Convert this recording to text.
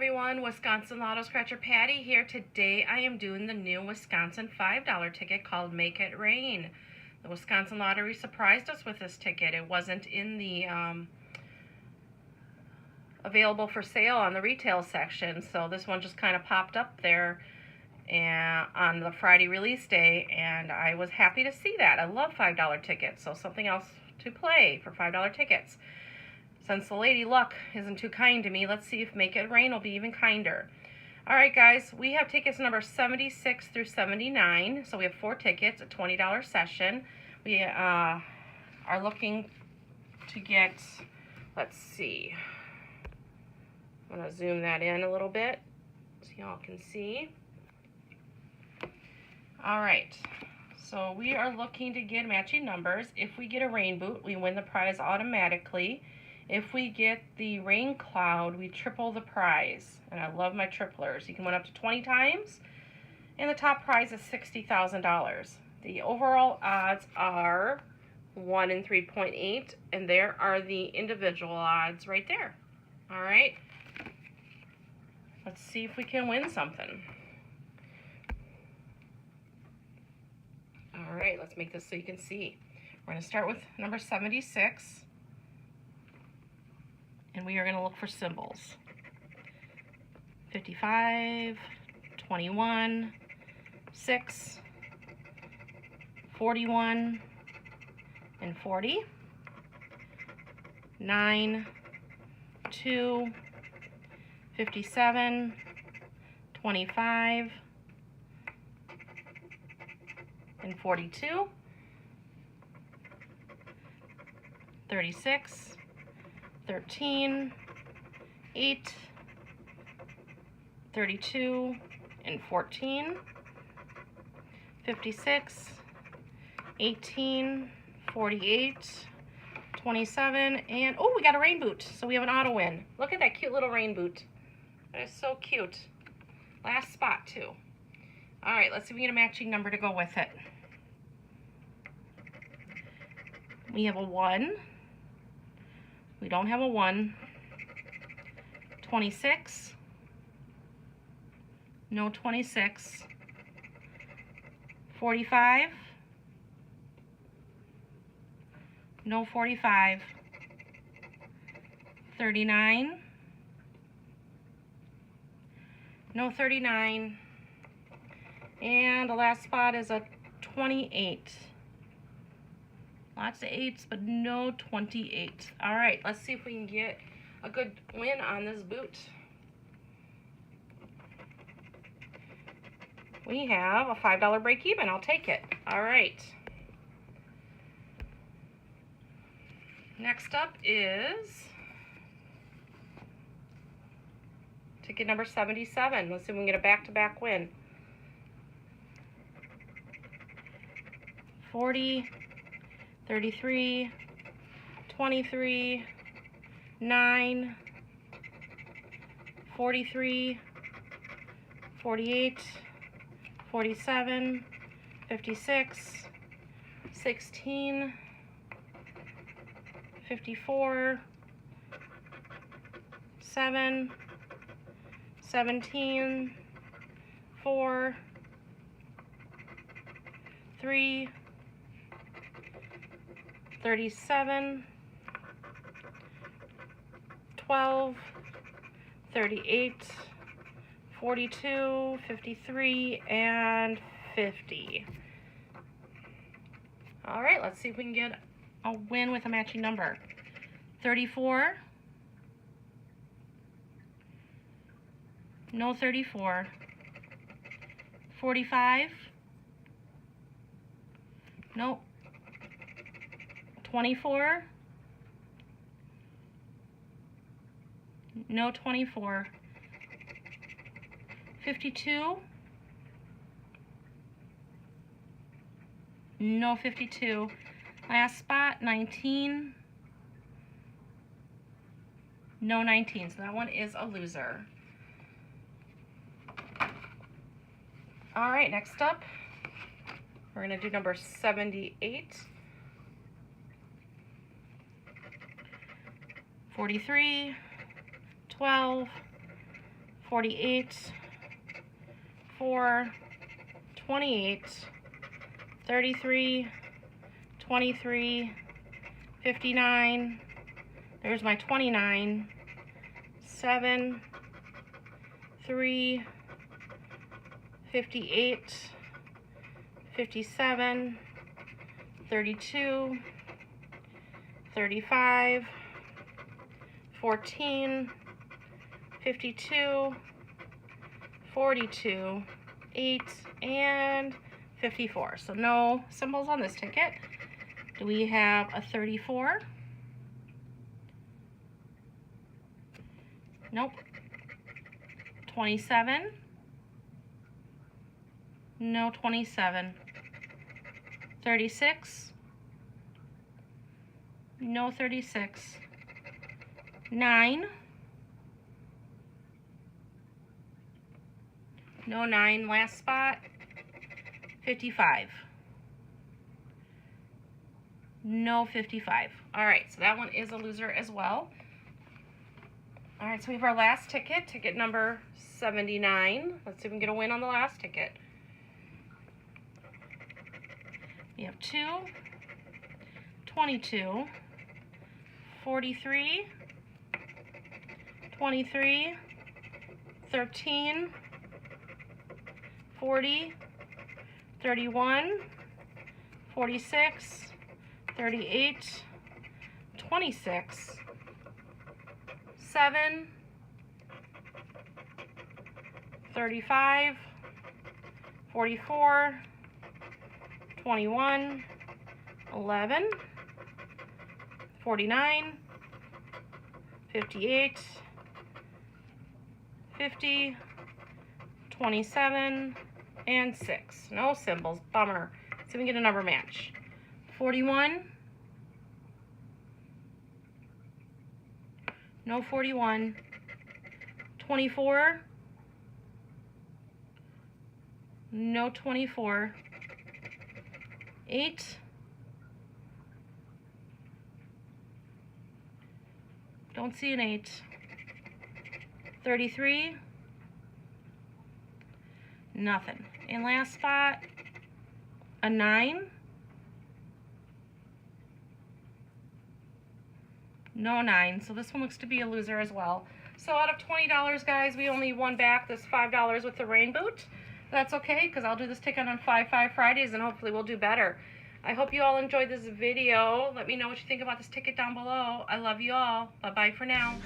everyone, Wisconsin Lotto Scratcher Patty here. Today I am doing the new Wisconsin $5 ticket called Make It Rain. The Wisconsin Lottery surprised us with this ticket. It wasn't in the available for sale on the retail section, so this one just kind of popped up there and on the Friday release day, and I was happy to see that. I love $5 tickets, so something else to play for $5 tickets. Since the Lady Luck isn't too kind to me, let's see if Make It Rain will be even kinder. Alright guys, we have tickets number 76 through 79, so we have 4 tickets, a $20 session. We are looking to get, let's see, I'm going to zoom that in a little bit so y'all can see. Alright, so we are looking to get matching numbers. If we get a rain boot, we win the prize automatically. If we get the rain cloud, we triple the prize. And I love my triplers. You can win up to 20 times. And the top prize is $60,000. The overall odds are 1 in 3.8. And there are the individual odds right there. Alright. Let's see if we can win something. Alright, let's make this so you can see. We're going to start with number 76. And we are going to look for symbols. 55, 21, 6, 41, and 40. 9, 2, 57, 25, and 42. 36, 13, 8, 32, and 14, 56, 18, 48, 27, and oh, we got a rain boot, so we have an auto win. Look at that cute little rain boot. That is so cute. Last spot, too. All right, let's see if we get a matching number to go with it. We have a 1. We don't have a 1. 26. No 26. 45. No 45. 39. No 39. And the last spot is a 28. Lots of 8s, but no 28. All right, let's see if we can get a good win on this boot. We have a $5 break even. I'll take it. All right. Next up is ticket number 77. Let's see if we can get a back-to-back win. 40, 33, 23, 9, 43, 48, 47, 56, 16, 54, 7, 17, 4, 3, 37, 12, 38, 42, 53, and 50. All right, let's see if we can get a win with a matching number. 34, no 34, 45, nope. 24, no 24, 52, no 52, last spot 19, no 19, so that one is a loser. All right, next up, we're going to do number 78. 43, 12, 48, 4, 28, 33, 23, 59, there's my 29, 7, 3, 58, 57, 32, 35, 14, 52, 42, 8, and 54. So no symbols on this ticket. Do we have a 34? Nope. 27? No 27. 36? No 36. 9? No 9. Last spot. 55. No 55. All right, so that one is a loser as well. All right, so we have our last ticket, ticket number 79. Let's see if we can get a win on the last ticket. We have 2, 22, 43, 23, 13, 40, 31, 46, 38, 26, 7, 35, 44, 21, 11, 49, 58, 50, 27, and 6. No symbols. Bummer. Let's see if we can get a number match. 41. No 41. 24. No 24. 8. Don't see an 8. 33. Nothing. And last spot, a 9. No 9. So this one looks to be a loser as well. So out of $20, guys, we only won back this $5 with the rain boot. That's okay, because I'll do this ticket on 5-5 Fridays, and hopefully we'll do better. I hope you all enjoyed this video. Let me know what you think about this ticket down below. I love you all. Bye-bye for now.